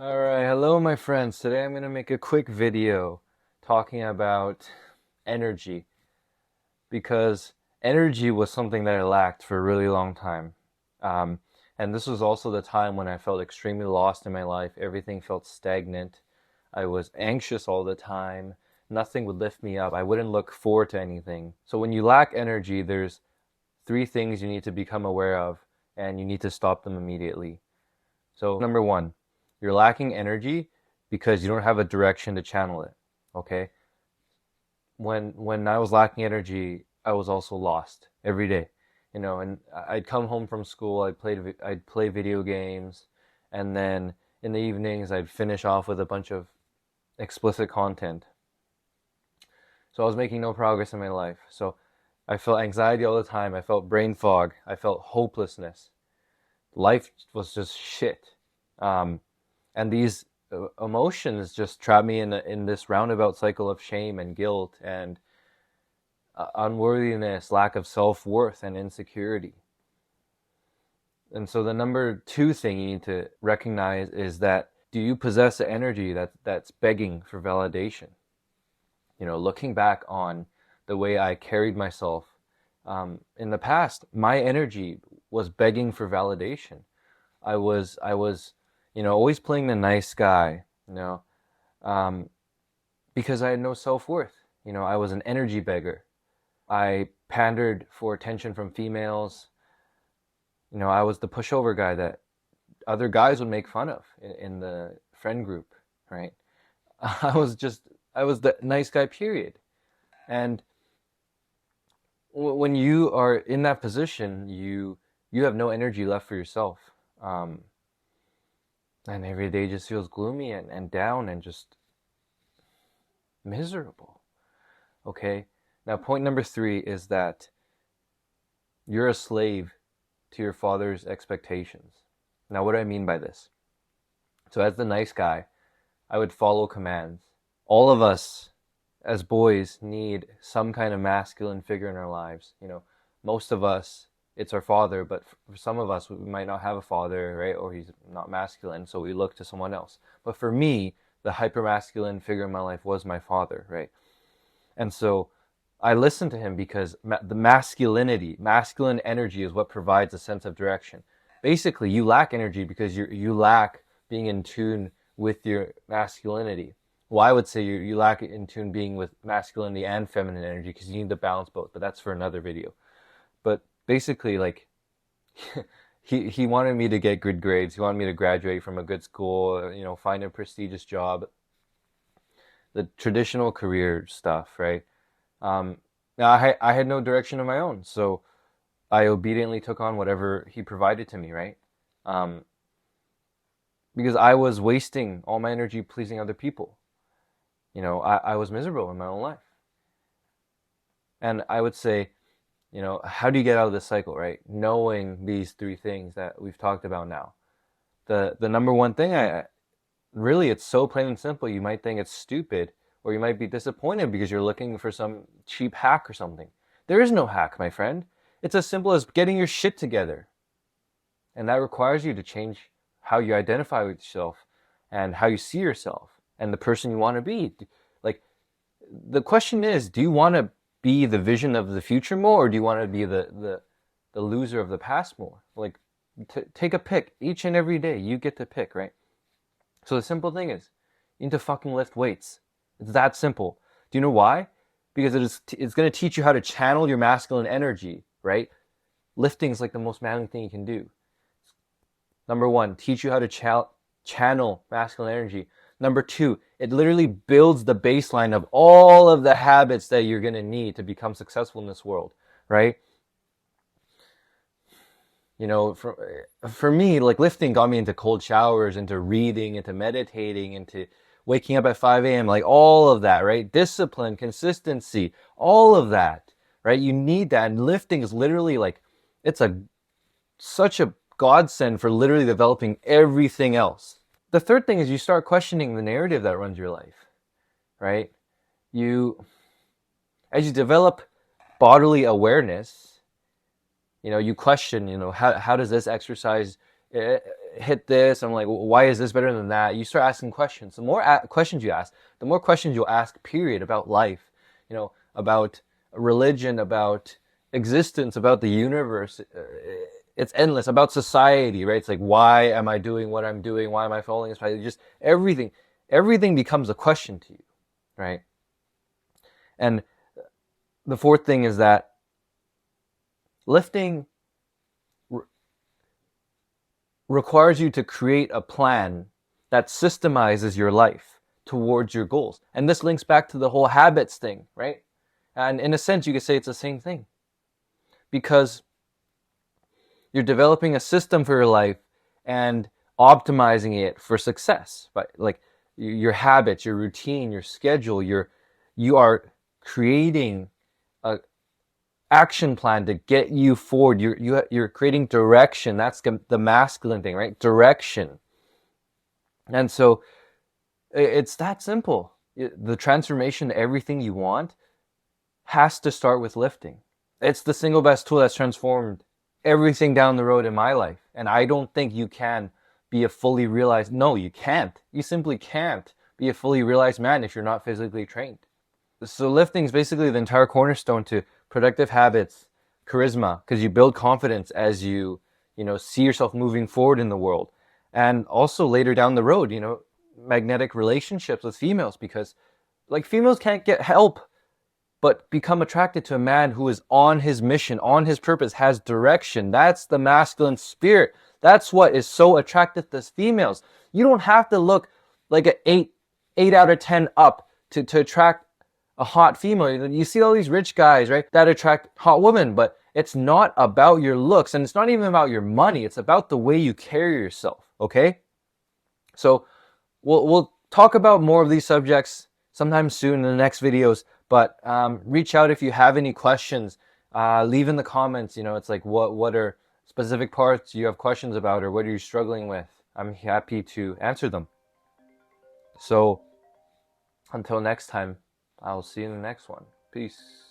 Alright, hello my friends. Today I'm going to make a quick video talking about energy because energy was something that I lacked for a really long time. Um, and this was also the time when I felt extremely lost in my life. Everything felt stagnant. I was anxious all the time. Nothing would lift me up. I wouldn't look forward to anything. So when you lack energy, there's three things you need to become aware of, and you need to stop them immediately. So number one, you're lacking energy because you don't have a direction to channel it. Okay? When I was lacking energy, I was also lost every day. And I'd come home from school, I'd play video games, and then in the evenings I'd finish off with a bunch of explicit content. So I was making no progress in my life. So I felt anxiety all the time. I felt brain fog. I felt hopelessness. Life was just shit. Um, and these emotions just trap me in this roundabout cycle of shame and guilt and unworthiness, lack of self-worth, and insecurity. And so the number two thing you need to recognize is that, do you possess the energy that's begging for validation? Looking back on the way I carried myself in the past, my energy was begging for validation. I was always playing the nice guy, um, because I had no self-worth. I was an energy beggar. I pandered for attention from females. I was the pushover guy that other guys would make fun of in the friend group, right? I was just, I was the nice guy, period. And when you are in that position, you have no energy left for yourself. Um, and every day just feels gloomy and down and just miserable. Okay? Now, point number three is that you're a slave to your father's expectations. Now, what do I mean by this? So, as the nice guy, I would follow commands. All of us as boys need some kind of masculine figure in our lives. Most of us, it's our father, but for some of us, we might not have a father, right? Or he's not masculine, so we look to someone else. But for me, the hyper-masculine figure in my life was my father, right? And so I listened to him because the masculine energy is what provides a sense of direction. Basically, you lack energy because you lack being in tune with your masculinity. Well, I would say you lack in tune being with masculinity and feminine energy because you need to balance both, but that's for another video. But basically, like, he wanted me to get good grades. He wanted me to graduate from a good school, find a prestigious job, the traditional career stuff, right? Um, Now, I had no direction of my own, so I obediently took on whatever he provided to me, right? Um, because I was wasting all my energy pleasing other people. I was miserable in my own life. And I would say, how do you get out of this cycle, right? Knowing these three things that we've talked about now. The number one thing, really, it's so plain and simple. You might think it's stupid, or you might be disappointed because you're looking for some cheap hack or something. There is no hack, my friend. It's as simple as getting your shit together. And that requires you to change how you identify with yourself and how you see yourself and the person you want to be. Like, the question is, do you want to be the vision of the future more, or do you want to be the loser of the past more? Like, take a pick. Each and every day, you get to pick, right? So the simple thing is, you need to fucking lift weights. It's that simple. Do you know why? Because it's going to teach you how to channel your masculine energy, right? Lifting is like the most manly thing you can do. Number one, teach you how to channel masculine energy. Number two, it literally builds the baseline of all of the habits that you're going to need to become successful in this world, right? For me, like, lifting got me into cold showers, into reading, into meditating, into waking up at 5 a.m., like all of that, right? Discipline, consistency, all of that, right? You need that. And lifting is literally like, it's such a godsend for literally developing everything else. The third thing is you start questioning the narrative that runs your life, right? As you develop bodily awareness, you question, how does this exercise hit this. I'm like, why is this better than that? You start asking questions. The more questions you ask, the more questions you'll ask, period, about life, about religion, about existence, about the universe. It's endless. About society, right? It's like, why am I doing what I'm doing? Why am I following this path? Just everything becomes a question to you, right? And the fourth thing is that lifting requires you to create a plan that systemizes your life towards your goals. And this links back to the whole habits thing, right? And in a sense, you could say it's the same thing, because you're developing a system for your life and optimizing it for success. But like your habits, your routine, your schedule, you are creating a action plan to get you forward. You're creating direction. That's the masculine thing, right? Direction. And so it's that simple. The transformation to everything you want has to start with lifting. It's the single best tool that's transformed everything down the road in my life. And I don't think you can be a fully realized, no, you can't. You simply can't be a fully realized man if you're not physically trained. So lifting is basically the entire cornerstone to productive habits, charisma, because you build confidence as you see yourself moving forward in the world. And also later down the road, magnetic relationships with females, because like females can't get help but become attracted to a man who is on his mission, on his purpose, has direction. That's the masculine spirit. That's what is so attractive to females. You don't have to look like an 8 out of 10 up to attract a hot female. You see all these rich guys, right, that attract hot women, but it's not about your looks, and it's not even about your money. It's about the way you carry yourself, okay? So we'll talk about more of these subjects sometime soon in the next videos, but reach out if you have any questions. Leave in the comments, it's like what are specific parts you have questions about, or what are you struggling with? I'm happy to answer them. So until next time, I'll see you in the next one. Peace.